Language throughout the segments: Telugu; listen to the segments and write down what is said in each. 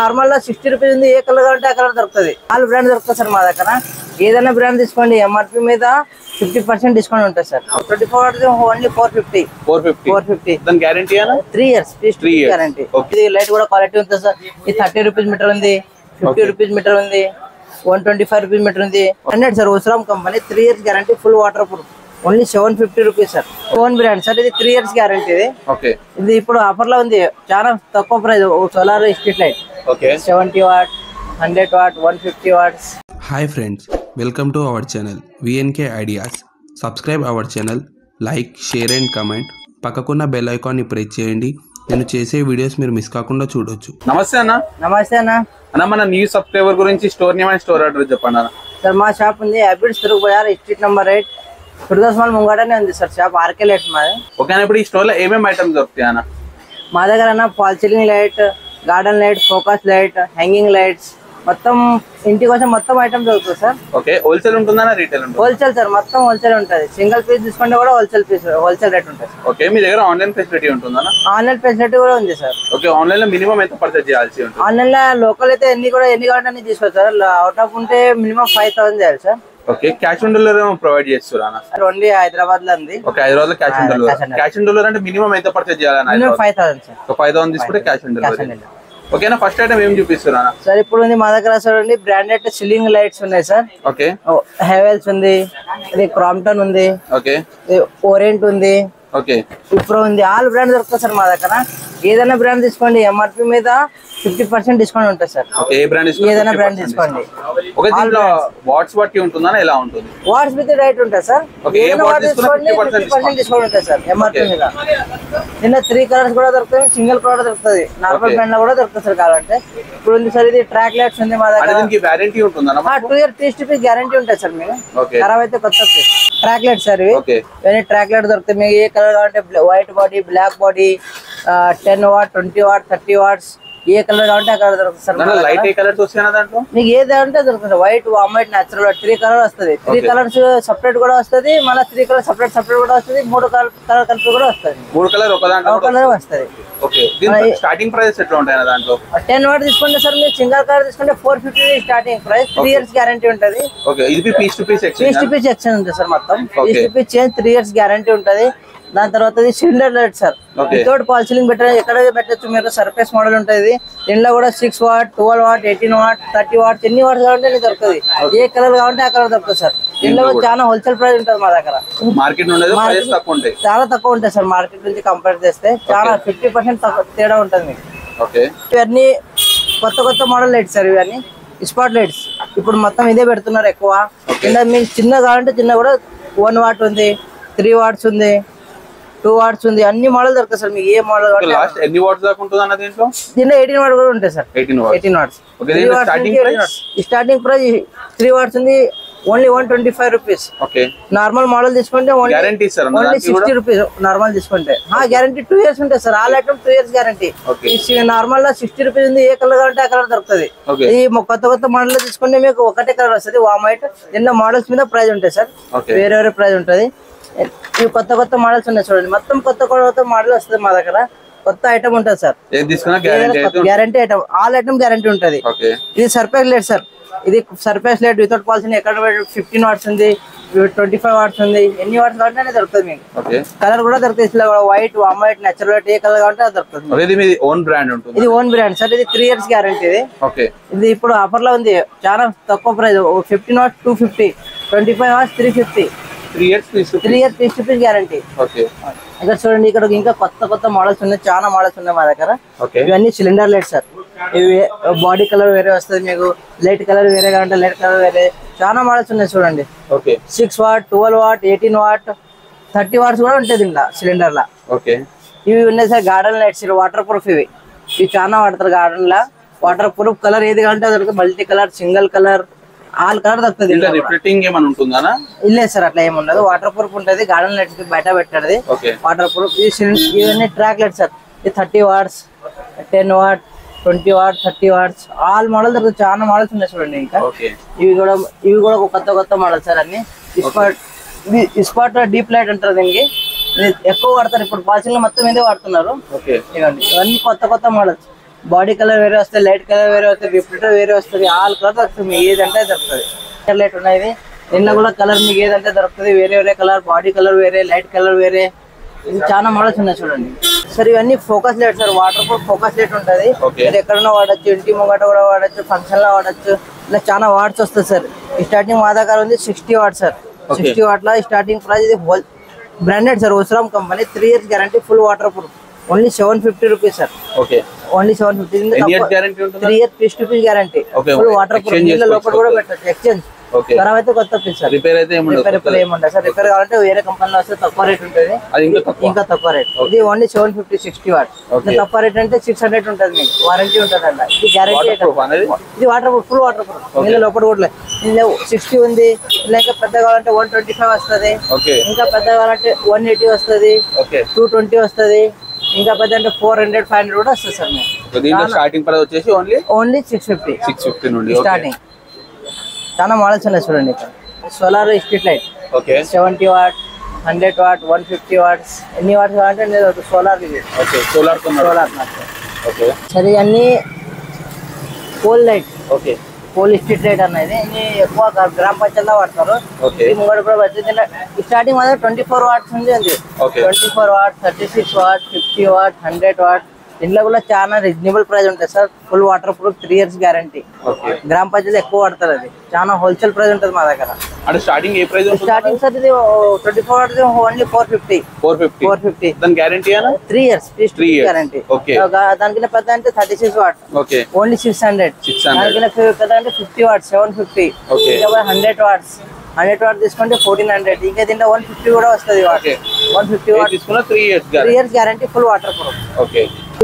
నార్మల్ గా 60 రూపీస్ ఉంది. ఏ కలర్ కావాలంటే ఆ కలర్ దొరుకుతుంది. ఆల్ బ్రాండ్ దొరుకుతుంది సార్ మా దగ్గర. ఏదైనా బ్రాండ్ తీసుకోండి, ఎంఆర్పీ మీద 50% డిస్కౌంట్ ఉంటుంది సార్. 24 ఓన్లీ 450. దాని గ్యారంటీ 3 years గ్యారంటీ. ఇది లైట్ కూడా క్వాలిటీ ఉంటుంది సార్. ఇది 30 రూపీస్ మీటర్ ఉంది, 50 రూపీస్ మీటర్ ఉంది, 125 రూపీస్ మీటర్ ఉంది. 100 sir Osram company 3 years guarantee, full water proof. Only 750 rupees sir. Own brand sir. ఇది 3 years గ్యారంటీ. ఇది ఇప్పుడు ఆఫర్ లో ఉంది, చాలా తక్కువ price. Solar street light 70 watt, 100 watt, 150 watts. Hi friends, welcome to our channel VNK Ideas. Subscribe our channel, like, share and comment. పక్కకున్న బెల్ ఐకాన్ ని ప్రెస్ చేయండి. నేను చేసే వీడియోస్ మీరు మిస్ కాకుండా చూడొచ్చు. నమస్తే అన్న. నమస్తే అన్న. అన్న మన న్యూ సబ్స్క్రైబర్ గురించి store name and store address చెప్పండి అన్న. సార్ మా షాప్ ఉంది హ్యాబిట్స్ తిరుగు బజార్, స్ట్రీట్ నెంబర్ 8, ఫిర్దౌస్ మాల్ ముంగటనే ఉంది సార్ షాప్. ఆర్కే లైట్స్ మాది. ఓకే అన్న, ఇప్పుడు ఈ స్టోర్ లో ఏమేమి ఐటమ్స్ దొరుకుతాయి అన్న? మా దగ్గర అన్న fall ceiling light, garden light, focus light, hanging lights, మొత్తం ఇంటి కోసం మొత్తం ఐటమ్ దొరుకుతుంది సార్. ఓకే, హోల్సేల్ ఉంటుందా రీటైల్ ఉంటుంది? హోల్సేల్ సార్, మొత్తం హోల్సేల్ ఉంటుంది. సింగిల్ పీస్ తీసుకుంటే కూడా హోల్సేల్ రేట్ ఉంటుంది. ఓకే, మీ దగ్గర ఆన్లైన్ ఫెసిలిటీ ఉంటుందా? ఆన్లైన్ ఫెసిలిటీ కూడా ఉంది సార్. ఓకే, ఆన్లైన్ లో మినిమం ఎంత పర్చేజ్ చేయాల్సి ఉంటుంది? ఆన్లైన్ లో లోకల్ అయితే ఎన్ని కావాలంటే తీసుకోవచ్చు సార్. అవుట్ ఆఫ్ ఉంటే మినిమం 5000 చేయాలి sir. Okay, cash on delivery provide చేస్తారా? ఓన్లీ హైదరాబాద్ లో ఉంది. ఓకే, హైదరాబాద్ లో cash on delivery. Cash on delivery అంటే మినిమం ఎంత పర్చేజ్ చేయాలన్నా? 5000 సార్. సో 5000 తీసుకుంటే క్యాష్ ఆన్ డెలివరీ. ఓకేనా, ఫస్ట్ ఐటమ్ ఏం చూపిస్తున్నా సార్? ఇప్పుడు ఉంది మా దగ్గర చూడండి, బ్రాండెడ్ సీలింగ్ లైట్స్ ఉన్నాయి సార్. ఓకే, హెవెల్స్ ఉంది, ఇది క్రాంప్టన్ ఉంది, ఓకే, ఓరియంట్ ఉంది, ఓకే, విప్రో ఉంది. ఆల్ బ్రాండ్ దొరుకుతుంది సార్ మా దగ్గర. ఏదైనా బ్రాండ్ తీసుకోండి, ఎంఆర్పీ మీద 50% డిస్కౌంట్ ఉంటుంది సార్. ఓకే, ఏ బ్రాండ్ ఏదైనా బ్రాండ్ తీసుకోండి. ఓకే, దీంట్లో వాట్స్ బట్టి ఉంటుందా, ఎలా ఉంటుంది? వాట్స్ విత్ రైట్ ఉంటుంది సార్. ఏదైనా వాట్ తీసుకోండి 50% డిస్కౌంట్ ఉంటుంది సార్ ఎంఆర్పీ మీద. నిన్న 3 కలర్స్ కూడా దొరుకుతాయి, సింగిల్ కలర్ దొరుకుతుంది, నార్మల్ బ్రాండ్ లో కూడా దొరుకుతుంది సార్ కావాలంటే. ఇప్పుడు ఉంది సార్, ఇది ట్రాక్ లైట్స్ ఉంది మా దగ్గర. దీనికి వారంటీ ఉంటుందా? 2 years TSTP గ్యారంటీ ఉంటుంది సార్. మీకు ఖరాబ్ అయితే కొత్త ట్రాక్ లైట్స్ సార్ ఇవి. ఇవన్నీ ట్రాక్ లైట్ దొరుకుతాయి. మీకు ఏ కలర్ కావాలంటే white body, black body, 10 watt, 20 watt, 30 watts, ఏ కలర్ కావాలంటే ఆ కలర్ దొరుకుతుంది సార్. లైట్ ఏ కలర్స్ వస్తాయి దాంట్లో? మీకు ఏది అంటే దొరుకుతుంది. వైట్, వామ్, నేచురల్ 3 కలర్ వస్తుంది. 3 కలర్స్ సెపరేట్ కూడా వస్తుంది, మళ్ళీ 3 కలర్ సెపరేట్ కూడా వస్తుంది, 3 కలర్ కలిపి కూడా వస్తుంది. 3 కలర్ ఒక కలర్ వస్తుంది. ఓకే, స్టార్టింగ్ ప్రైస్ ఎట్లా ఉంటాయి దాంట్లో? 10 వాట్ తీసుకుంటే సార్ మీరు సింగిల్ కలర్ తీసుకుంటే 450 స్టార్టింగ్ ప్రైస్. 3 years గ్యారంటీ ఉంటుంది. ఓకే, ఇది పీస్ టు పీస్ ఎక్స్చేంజ్ ఉంటుంది సార్. మొత్తం piece to piece change 3 years guarantee ఉంటుంది. దాని తర్వాత cylinder light sir. Without fall ceiling ఎక్కడ పెట్టచ్చు మీరు. సర్ఫేస్ మోడల్ ఉంటుంది. ఇంట్లో కూడా 6 వాట్, 12 వాట్, 18 వాట్, 30 వాట్స్, ఎన్ని వాట్స్ కావాలంటే దొరుకుతుంది. ఏ కలర్ కావాలంటే ఆ కలర్ దొరుకుతుంది సార్. ఇంట్లో చాలా హోల్సేల్ ప్రైస్ ఉంటుంది మా దగ్గర. చాలా తక్కువ ఉంటుంది సార్ మార్కెట్ నుంచి కంపేర్ చేస్తే. చాలా 50% తేడా ఉంటుంది మీకు. ఇవన్నీ కొత్త మోడల్ లైట్స్ సార్. ఇవన్నీ స్పాట్ లైట్స్. ఇప్పుడు మొత్తం ఇదే పెడుతున్నారు ఎక్కువ. ఇలా మీకు చిన్న కావాలంటే చిన్న కూడా 1 వాట్ ఉంది, 3 వాట్స్ ఉంది, 2 వాట్స్ ఉంది, అన్ని మోడల్ దొరుకుతాయి సార్. మీకు ఏ మోడల్ ఎన్ని వాట్స్ దాకా ఉంటుంది అన్న దీంట్లో? దీంట్లో 18 వాట్ కూడా ఉంటాయి sir. 18 watts. Starting price 3 watts ఉంది, ఓన్లీ 125 రూపీస్. నార్మల్ మోడల్ తీసుకుంటే ఓన్లీ 60 రూపీస్. నార్మల్ తీసుకుంటే గ్యారంటీ 2 years ఉంటుంది sir. All item 2 years guarantee. Normal లో 60 రూపీస్ ఉంది, ఏ కలర్ కావాలంటే ఆ కలర్ దొరుకుతుంది. ఈ కొత్త మోడల్ లో తీసుకుంటే మీకు ఒకటే కలర్ వస్తుంది, వామ్ వైట్. దీంట్లో మోడల్స్ మీద ప్రైస్ ఉంటాయి సార్, వేరే ప్రైస్ ఉంటుంది. ఇవి కొత్త మోడల్స్ ఉన్నాయి చూడండి. మొత్తం కొత్త మోడల్ వస్తుంది మా దగ్గర. కొత్త ఐటమ్ ఉంటుంది sir. Guarantee item, all item guarantee ఉంటుంది. ఇది సర్ఫేస్ లైట్ సార్. ఇది సర్ఫేస్ లైట్ వితౌట్ పాల్స్. ఎక్కడ 15 వాట్స్ ఉంది, 25 వాట్స్ ఉంది, ఎన్ని వాట్స్ కావాలంటే దొరుకుతుంది మీకు. కలర్ కూడా దొరుకుతుంది. White, warm white, natural white, ఏ కలర్ కావాలంటే అది దొరుకుతుంది. ఇది ఓన్ బ్రాండ్ సార్. ఇది 3 years గ్యారంటీ. ఇది ఇప్పుడు ఆఫర్ లో ఉంది, చాలా తక్కువ price. 15 watts 250, 25 watts 350. 3 years piece to piece guarantee. ఇక్కడ చూడండి, ఇక్కడ ఇంకా కొత్త మోడల్స్ ఉన్నాయి, చాలా మోడల్స్ ఉన్నాయి మా దగ్గర. ఇవన్నీ సిలిండర్ లైట్ సార్. ఇవి బాడీ కలర్ వేరే వస్తుంది మీకు, లైట్ కలర్ వేరే కావాలంటే లైట్ కలర్ వేరే, చాలా మోడల్స్ ఉన్నాయి చూడండి. 6 వాట్, 12 వాట్, 18 వాట్, 30 వాట్స్ కూడా ఉంటుంది ఇలా సిలిండర్ లా. ఇవి ఉన్నాయి sir garden lights. Water proof. ఇవి చాలా వాడతారు గార్డెన్ లా. Water proof. కలర్ ఏది కావాలంటే అది, multi colour, single colour, all colour దొరుకుతుంది. లేదు సార్, అట్లా ఏమి ఉండదు. వాటర్ ప్రూఫ్ ఉంటుంది. గార్డెన్ లైట్స్ బయట పెట్టాడు వాటర్ ప్రూఫ్. ఇవన్నీ ట్రాక్ లైట్స్ సార్. ఇది 30 watts, 10 watt, 20 watt, 30 watts, all model దొరుకుతుంది. చాలా మోడల్స్ ఉన్నాయి చూడండి. ఇంకా ఇవి కూడా కొత్త మోడల్ సార్. అన్ని స్పాట్ డీప్ లైట్ అంటారు దీనికి. ఎక్కువ వాడతారు ఇప్పుడు. పాసింగ్ లో మొత్తం ఇదే వాడుతున్నారు. ఇవన్నీ కొత్త మోడల్స్. బాడీ కలర్ వేరే వస్తుంది, లైట్ కలర్ వేరే వస్తుంది, రిఫ్లెక్టర్ వేరే వస్తుంది, ఆల్ కలర్ దొరుకుతుంది. మీకు ఏదంటే దొరుకుతుంది. లైట్ ఉన్నాయి దీనిలో కూడా కలర్ మీకు ఏదంటే దొరుకుతుంది. వేరే వేరే కలర్, బాడీ కలర్ వేరే, లైట్ కలర్ వేరే, ఇది చాలా మోడల్స్ ఉన్నాయి చూడండి సార్. ఇవన్నీ focus light sir, water proof focus light ఉంటుంది. మీరు ఎక్కడన్నా వాడచ్చు, ఇంటి ముంగట కూడా వాడచ్చు, ఫంక్షన్ లో వాడచ్చు, ఇలా చాలా వాట్స్ వస్తుంది సార్. ఈ స్టార్టింగ్ మా దగ్గర ఉంది 60 వాట్స్ సార్. 60 వాట్ల స్టార్టింగ్ ప్రైస్. ఇది branded sir, Osram company, 3 years guarantee, full water proof. Only 750 rupees sir. Only 750. 3 years piece to piece guarantee, full water proof. నీళ్ళ లోపల కూడా పెట్టచ్చు. ఎక్స్చేంజ్ ఖరాబ్ అయితే కొత్త పీస్ సార్. రిపేర్ ఏముండదు సార్. రిపేర్ కావాలంటే వేరే కంపెనీలో వస్తే తక్కువ రేట్ ఉంటుంది, ఇంకా తక్కువ రేట్. ఇది ఓన్లీ 750 60 వాట్. తక్కువ రేట్ అంటే 600 ఉంటుంది. మీకు వారంటీ ఉంటుంది అంట. ఇది గ్యారంటీ. ఇది water proof, full water proof. నీళ్ళ లోపల కూడా 60 ఉంది. ఇంకా పెద్ద కావాలంటే 125 వస్తుంది. ఇంకా పెద్ద కావాలంటే 180 వస్తుంది, 220 వస్తుంది. ఇంకా పెద్ద అంటే 400 500 కూడా వస్తుంది సార్. మీకు స్టార్టింగ్ ప్రైస్ వచ్చేసి ఓన్లీ 650 నుండి స్టార్టింగ్. చాలా మోడల్స్ ఉన్నాయి చూడండి. Solar street light 70 watt, 100 watt, 150 watts, ఎన్ని వాట్స్ కావాలంటే సోలార్. ఇది సోలార్ సరే. ఇవన్నీ pole light, pole street light అనేది ఎక్కువ గ్రామ పంచాయతీలో వాడతారు. ముంగడు కూడా పడుతుంది. స్టార్టింగ్ మాత్రం 24 వాట్స్ ఉంది. 24 వాట్, 36 వాట్, 50 వాట్, 100 వాట్. ఇంట్లో కూడా చాలా రీజనబుల్ ప్రైస్ ఉంటుంది sir. Full water proof, 3 years guarantee. గ్రామ పంచాయతీ ఎక్కువ వాడతారు. అది చాలా హోల్సేల్ ప్రైస్ ఉంటుంది మా దగ్గర. స్టార్టింగ్ ఏ ప్రైస్? స్టార్టింగ్ సార్ ఇది 24 వాట్ ఓన్లీ 450. దాని గ్యారంటీ 3 years గ్యారంటీ. దానికన్నా పెద్ద అంటే 36 వాట్, ఓన్లీ 600. దానికన్నా పెద్ద అంటే 50 వాట్, 750. 100 వాట్స్, 100 వాట్ తీసుకుంటే 1400. ఇంకా దీంట్లో 150 కూడా వస్తుంది. 150 watt 3 years guarantee, full water proof.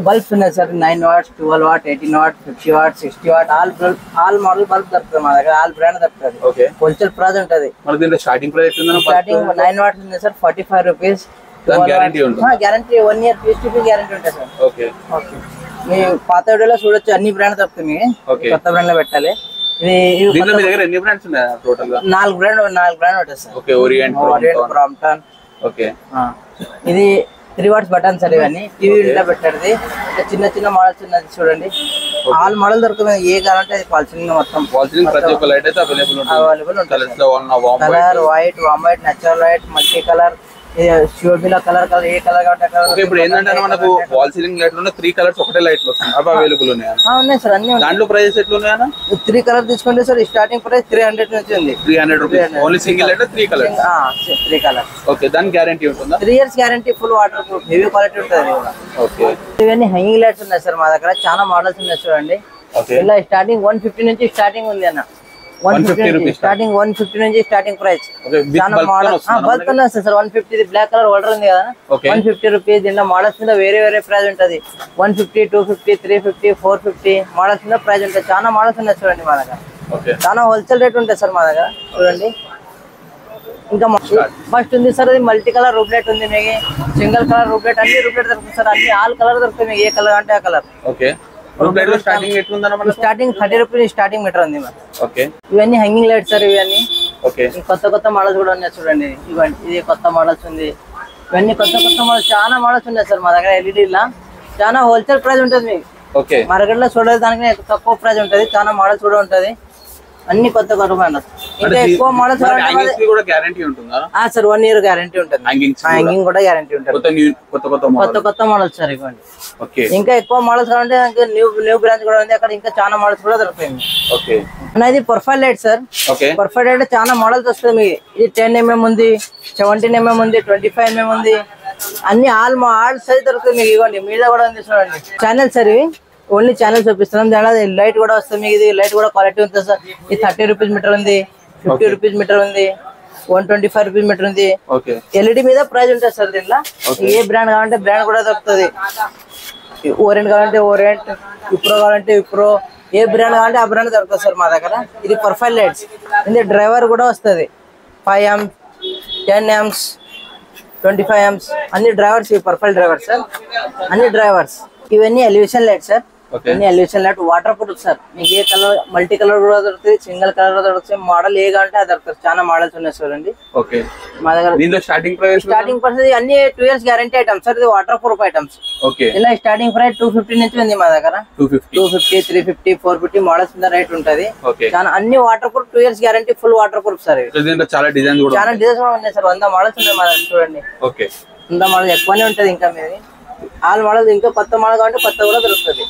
Bulbs ఉన్నాయి sir. 9 watts, 12 watt, 18 watt, 50 watt, 60 watt, all model bulb దొరుకుతుంది మా దగ్గర. ఆల్ బ్రాండ్ దొరుకుతుంది. హోల్సేల్ ప్రైస్ ఉంటుంది. స్టార్టింగ్ ప్రైస్ స్టార్టింగ్ 9 వాట్స్ ఉంది sir, 45 rupees. Guarantee 1 year piece to piece guarantee ఉంటుంది సార్. మీ పాత వీడియోలో చూడొచ్చు, అన్ని బ్రాండ్ దొరుకుతుంది. మీకు కొత్త బ్రాండ్ లో పెట్టాలి. ఇది 4 బ్రాండ్ ఉంటుంది సార్. Orient, Crompton. ఇది 3 వాట్స్ బటన్ సార్. ఇవన్నీ టీవీ ఇంట్లో పెట్టారు. చిన్న చిన్న మోడల్స్ ఉన్నది చూడండి. ఆల్ మోడల్ దొరుకుతుంది. ఏ కావాలంటే అది పాల్సింగ్ మొత్తం అవైలబుల్ ఉంటుంది. Colour white, warm white, natural white, multi colour, షోబిలా కలర్ ఏ కలర్ కావాలంటే. ఇప్పుడు ఏంటంటే మనకు వాల్ సీలింగ్ లైట్ లో 3 కలర్స్ ఒకటే లైట్ వస్తుంది. అవి అవైలబుల్ ఉన్నాయా? ఉన్నాయి సార్, అన్ని. దాంట్లో ప్రైస్ ఎట్లా ఉన్నాయా? 3 కలర్ తీసుకుంటే సార్ స్టార్టింగ్ ప్రైస్ 300 నుంచి ఉంది. 300 rupees only single light 3 colours. 3 colours. Okay. దాని గ్యారంటీ ఉంటుందా? 3 years guarantee, full water proof, heavy quality ఉంటుంది. ఓకే. ఇవన్నీ హ్యాంగింగ్ లైట్స్ ఉన్నాయి సార్ మా దగ్గర. చాలా మోడల్స్ ఉన్నాయి చూడండి. ఇలా స్టార్టింగ్ 150 నుంచి స్టార్టింగ్ ఉంది అన్న. 150 స్టార్టింగ్, 150 నుంచి స్టార్టింగ్ ప్రైస్. చాలా మోడల్స్ బల్బ్ వస్తుంది సార్. 150 బ్లాక్ కలర్ హోల్డర్ ఉంది కదా, 150 రూపీస్. దీంట్లో మోడల్స్ మీద వేరే వేరే ప్రైస్ ఉంటుంది. 150, 250, 350, 450 మోడల్స్ మీద ప్రైస్ ఉంటుంది. చాలా మోడల్స్ ఉన్నాయి చూడండి మా దగ్గర. చాలా హోల్సేల్ రేట్ ఉంటుంది సార్ మా దగ్గర చూడండి. ఇంకా ఫస్ట్ ఉంది సార్, అది మల్టీ కలర్ రూప్లెట్ ఉంది. మీకు సింగిల్ కలర్ రూప్లెట్, అన్ని రూప్లెట్ దొరుకుతుంది సార్. అన్ని ఆల్ కలర్ దొరుకుతాయి మీకు. ఏ కలర్ అంటే ఆ colour. Starting 30 rupees starting metre ఉంది. ఇవన్నీ హ్యాంగింగ్ లైట్స్ సార్. ఇవన్నీ కొత్త మోడల్స్ కూడా ఉన్నాయి చూడండి. ఇవన్నీ ఇది కొత్త మోడల్స్ ఉంది. ఇవన్నీ కొత్త మోడల్స్, చాలా మోడల్స్ ఉన్నాయి సార్ మా దగ్గర. ఎల్ఈడీ లా చాలా హోల్సేల్ ప్రైస్ ఉంటుంది మీకు. మార్కెట్ లో చూడలేదు దానికి తక్కువ ప్రైస్ ఉంటుంది. చాలా మోడల్స్ కూడా ఉంటుంది. అన్ని కొత్త మోడల్స్. ఇంకా ఎక్కువ మోడల్స్ సార్ 1 year గ్యారంటీ ఉంటుంది. హ్యాంగింగ్ కూడా గ్యారంటీ ఉంటుంది. కొత్త మోడల్స్ సార్ ఇవ్వండి. ఇంకా ఎక్కువ మోడల్స్ కావాలంటే న్యూ బ్రాంచ్ కూడా ఉంది. అక్కడ ఇంకా చాలా మోడల్స్ కూడా దొరుకుతాయి. ఇది profile light sir. Profile light చాలా మోడల్స్ వస్తుంది మీకు. ఇది 10 mm ఉంది, 17 mm ఉంది, 25 mm ఉంది. అన్ని ఆల్ సైజ్ దొరుకుతుంది మీకు. ఇవ్వండి మీద కూడా ఉంది చూడండి. ఛానల్ సార్ ఇవి. ఓన్లీ ఛానల్ చూపిస్తున్నాం. దాని లైట్ కూడా వస్తుంది మీకు. ఇది లైట్ కూడా క్వాలిటీ ఉంటుంది సార్. ఇది 30 రూపీస్ మీటర్ ఉంది, 50 రూపీస్ మీటర్ ఉంది, 125 రూపీస్ మీటర్ ఉంది. ఎల్ఈడి మీద ప్రైస్ ఉంటుంది సార్. దీంట్లో ఏ బ్రాండ్ కావాలంటే బ్రాండ్ కూడా దొరుకుతుంది. ఓరియంట్ కావాలంటే ఓరియంట్, విప్రో కావాలంటే విప్రో, ఏ బ్రాండ్ కావాలంటే ఆ బ్రాండ్ దొరుకుతుంది సార్ మా దగ్గర. ఇది ప్రొఫైల్ లైట్స్. ఇది డ్రైవర్ కూడా వస్తుంది. 5 amps, 10 amps, 25 amps అన్ని డ్రైవర్స్. ప్రొఫైల్ డ్రైవర్స్ సార్, అన్ని డ్రైవర్స్. ఇవన్నీ ఎలివేషన్ లైట్ సార్. అన్ని elevation light water proof sir. మీకు ఏ కలర్ మల్టీ కలర్ కూడా దొరుకుతుంది, సింగిల్ కలర్ కూడా దొరుకుతుంది. మోడల్ ఏ కావాలంటే అది దొరుకుతుంది. చాలా మోడల్స్ ఉన్నాయి చూడండి మా దగ్గర. స్టార్టింగ్ ప్రైస్ అన్ని 2 years గ్యారంటీ ఐటమ్స్ సార్. ఇది వాటర్ ప్రూఫ్ ఐటమ్స్. ఇలా స్టార్టింగ్ ప్రైస్ 250 నుంచి ఉంది మా దగ్గర. 250, 350, 450 మోడల్స్ మీద రేట్ ఉంటది. అన్ని water proof 2 years guarantee, full water proof sir. చాలా డిజైన్స్ కూడా ఉన్నాయి సార్. 100 మోడల్స్ ఉన్నాయి మా దగ్గర చూడండి. 100 మోడల్ ఎక్కువనే ఉంటది. ఇంకా మీది ఆల్ మోడల్ ఇంకా కొత్త మోడల్ కావాలంటే కొత్త కూడా దొరుకుతుంది.